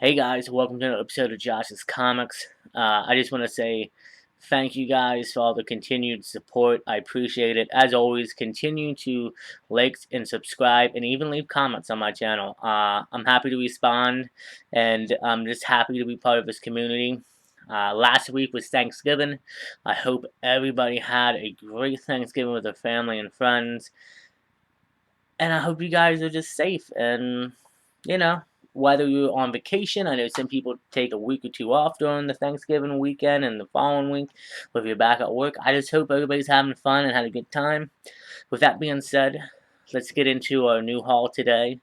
Hey guys, welcome to another episode of Josh's Comics. I just want to say thank you guys for all the continued support. I appreciate it. As always, continue to like and subscribe and even leave comments on my channel. I'm happy to respond and I'm just happy to be part of this community. Last week was Thanksgiving. I hope everybody had a great Thanksgiving with their family and friends. And I hope you guys are just safe and, you know, whether you're on vacation, I know some people take a week or two off during the Thanksgiving weekend and the following week, or if you're back at work. I just hope everybody's having fun and had a good time. With that being said, let's get into our new haul today.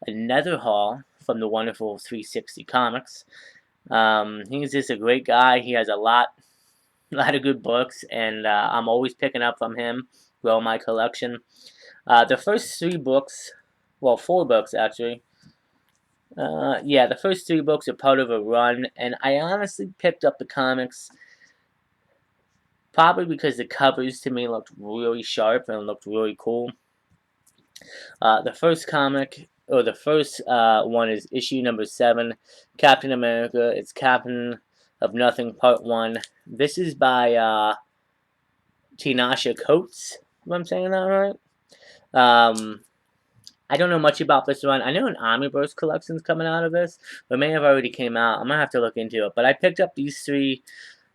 Another haul from the wonderful Threesixty Comics. He's just a great guy. He has a lot of good books, and I'm always picking up from him, growing my collection. The first three books, well, four books actually. Yeah, the first three books are part of a run, and I honestly picked up the comics probably because the covers to me looked really sharp and looked really cool. The first comic, or the first one, is issue number 7, Captain America. It's Captain of Nothing, Part 1. This is by Tinasha Coates, if I'm saying that right. I don't know much about this one. I know an Omniverse collection's coming out of this, but may have already came out. I'm gonna have to look into it. But I picked up these three.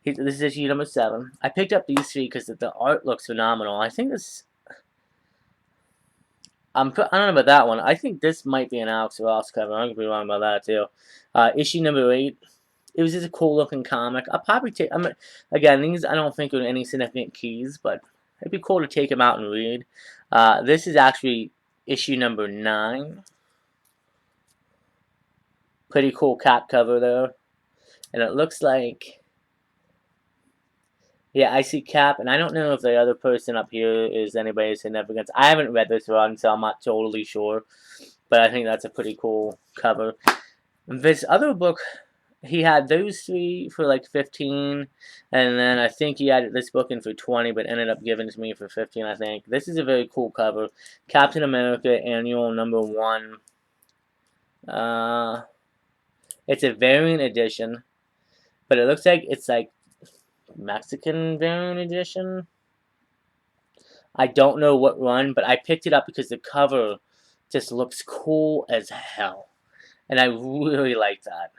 This is issue number 7. I picked up these three because the art looks phenomenal. I think this. I don't know about that one. I think this might be an Alex Ross cover. I could be wrong about that too. Issue number 8. It was just a cool looking comic. I'll probably take. Again, these I don't think are any significant keys, but it'd be cool to take them out and read. This is actually issue number 9. Pretty cool Cap cover there. And it looks like, yeah, I see Cap, and I don't know if the other person up here is anybody of significance. I haven't read this run, so I'm not totally sure. But I think that's a pretty cool cover. This other book, he had those three for like 15, and then I think he had this book in for 20, but ended up giving it to me for 15, I think. This is a very cool cover. Captain America Annual number 1. It's a variant edition, but it looks like it's like Mexican variant edition. I don't know what run, but I picked it up because the cover just looks cool as hell. And I really like that.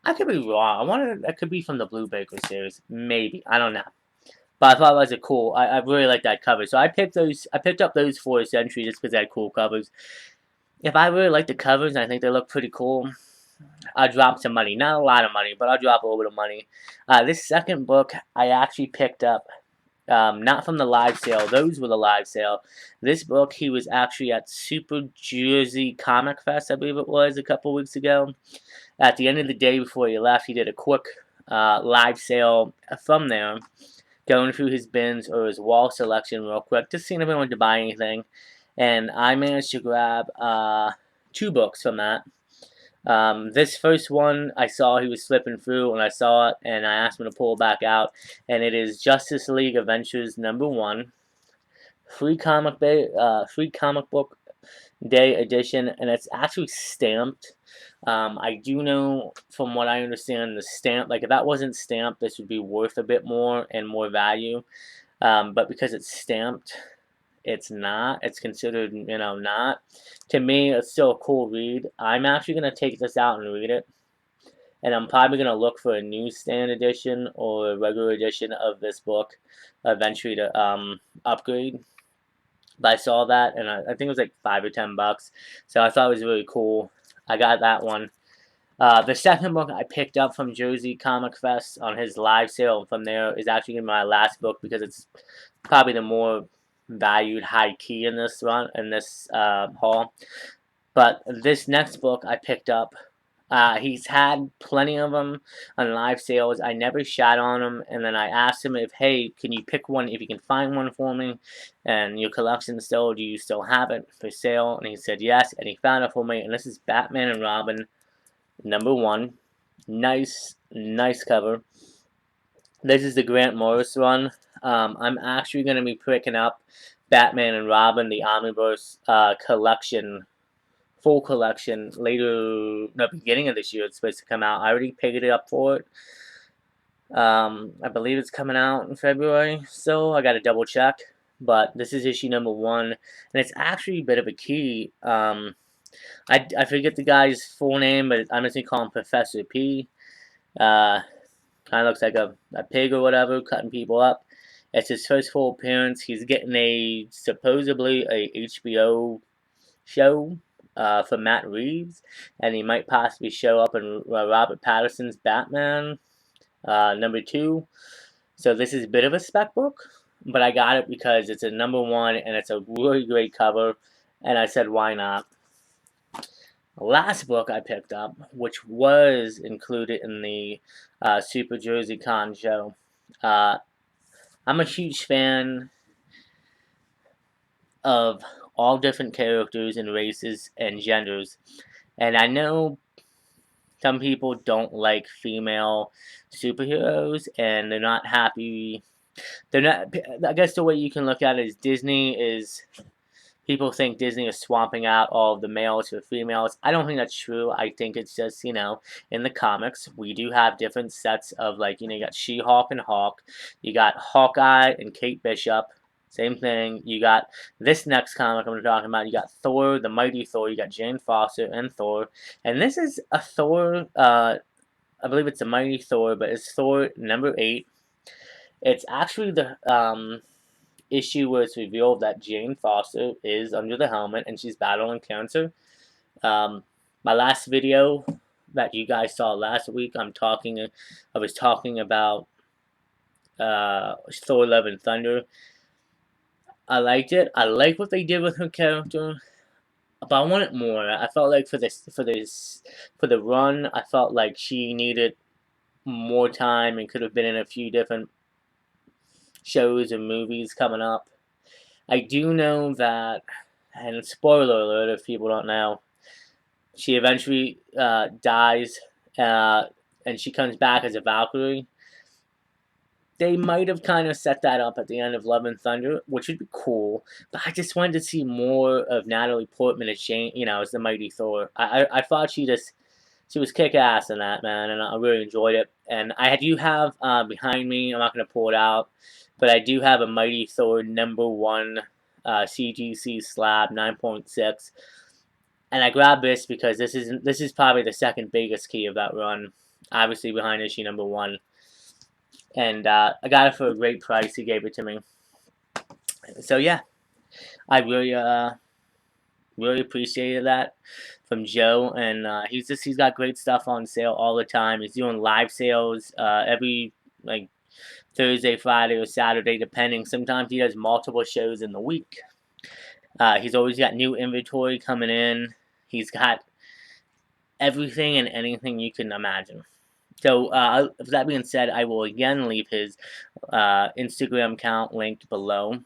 I could be wrong. I wonder that could be from the Blue Baker series. Maybe. I don't know. But I thought it was a cool. I really like that cover. So I picked up those for Century just because they had cool covers. If I really like the covers and I think they look pretty cool, I'll drop some money. Not a lot of money, but I'll drop a little bit of money. This second book I actually picked up, not from the live sale. Those were the live sale. This book, he was actually at Super Jersey Comic Fest, I believe it was, a couple weeks ago. At the end of the day before he left, he did a quick live sale from there, going through his bins or his wall selection real quick, just seeing if anyone wanted to buy anything. And I managed to grab 2 books from that. This first one, I saw he was flipping through, and I saw it, and I asked him to pull it back out, and it is Justice League Adventures number 1, free comic book day edition, and it's actually stamped. I do know, from what I understand, the stamp, like if that wasn't stamped, this would be worth a bit more and more value. But because it's stamped, it's not. It's considered, not. To me, it's still a cool read. I'm actually going to take this out and read it. And I'm probably going to look for a newsstand edition or a regular edition of this book eventually to upgrade. But I saw that, and I think it was like $5 or $10. So I thought it was really cool. I got that one. The second book I picked up from Jersey Comic Fest on his live sale from there is actually my last book because it's probably the more valued high key in this haul. But this next book I picked up, he's had plenty of them on live sales. I never shot on them, and then I asked him if, hey, can you pick one if you can find one for me, and your collection still, do you still have it for sale? And he said yes, and he found it for me, and this is Batman and Robin number 1. Nice cover. This is the Grant Morris run. I'm actually going to be picking up Batman and Robin, the Omniverse collection full collection later, no, beginning of this year. It's supposed to come out. I already picked it up for it. I believe it's coming out in February. So I got to double check. But this is issue number 1, and it's actually a bit of a key. I forget the guy's full name, but I'm just gonna call him Professor P. Uh, Kind of looks like a pig or whatever, cutting people up. It's his first full appearance. He's getting supposedly a HBO show for Matt Reeves, and he might possibly show up in Robert Pattinson's Batman #2. So this is a bit of a spec book, but I got it because it's a #1 and it's a really great cover, and I said why not. The last book I picked up, which was included in the Super Jersey Con show. I'm a huge fan of all different characters and races and genders, and I know some people don't like female superheroes, and they're not happy. They're not. I guess the way you can look at it is Disney is. People think Disney is swamping out all of the males for females. I don't think that's true. I think it's just, in the comics, we do have different sets of, like, you got She-Hulk and Hawk. You got Hawkeye and Kate Bishop. Same thing. You got this next comic I'm talking about. You got Thor, the Mighty Thor. You got Jane Foster and Thor. And this is a Thor, I believe it's a Mighty Thor, but it's Thor #8. It's actually the, issue where it's revealed that Jane Foster is under the helmet and she's battling cancer. My last video that you guys saw last week, I was talking about Thor: Love and Thunder. I liked it. I like what they did with her character, but I wanted more. I felt like for the run, I felt like she needed more time and could have been in a few different shows and movies coming up. I do know that, and spoiler alert if people don't know, she eventually dies, and she comes back as a Valkyrie. They might have kind of set that up at the end of Love and Thunder, which would be cool. But I just wanted to see more of Natalie Portman as Jane, as the Mighty Thor. I thought she was kick ass in that, man, and I really enjoyed it. And I do have behind me, I'm not gonna pull it out, but I do have a Mighty Thor #1 CGC slab 9.6, and I grabbed this because this is probably the second biggest key of that run, obviously behind issue #1, and I got it for a great price. He gave it to me, so yeah, I really appreciated that from Joe, and he's got great stuff on sale all the time. He's doing live sales every like Thursday, Friday, or Saturday, depending. Sometimes he does multiple shows in the week. He's always got new inventory coming in. He's got everything and anything you can imagine. So, with that being said, I will again leave his Instagram account linked below.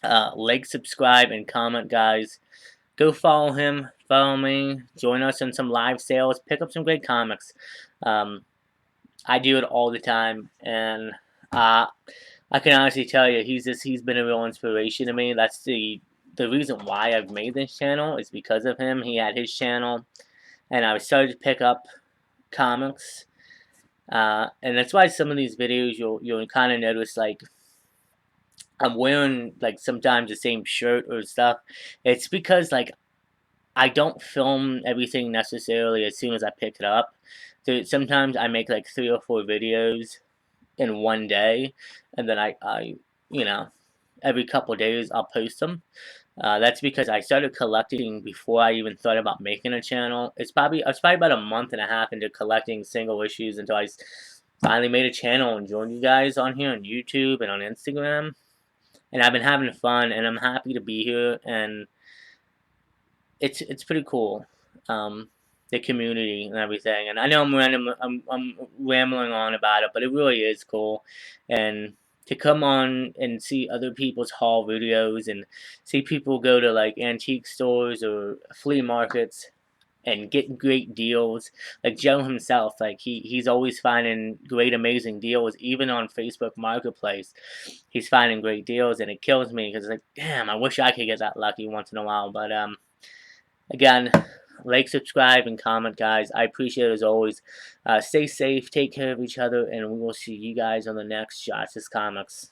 Like, subscribe, and comment, guys. Go follow him, follow me, join us in some live sales, pick up some great comics. I do it all the time, and I can honestly tell you, he's been a real inspiration to me. That's the reason why I've made this channel is because of him. He had his channel, and I started to pick up comics, and that's why some of these videos you'll kind of notice, like, I'm wearing, like, sometimes the same shirt or stuff. It's because, like, I don't film everything necessarily as soon as I pick it up. So sometimes I make, like, 3 or 4 videos in one day, and then I every couple of days I'll post them. That's because I started collecting before I even thought about making a channel. I was probably about a month and a half into collecting single issues until I finally made a channel and joined you guys on here on YouTube and on Instagram. And I've been having fun, and I'm happy to be here, and it's pretty cool, the community and everything. And I know I'm rambling on about it, but it really is cool, and to come on and see other people's haul videos and see people go to, like, antique stores or flea markets and get great deals. Like Joe himself, like he's always finding great, amazing deals, even on Facebook Marketplace. He's finding great deals, and it kills me because, like, damn, I wish I could get that lucky once in a while. But Again, like, subscribe, and comment, guys. I appreciate it as always. Stay safe, take care of each other, and we will see you guys on the next Shots Comics.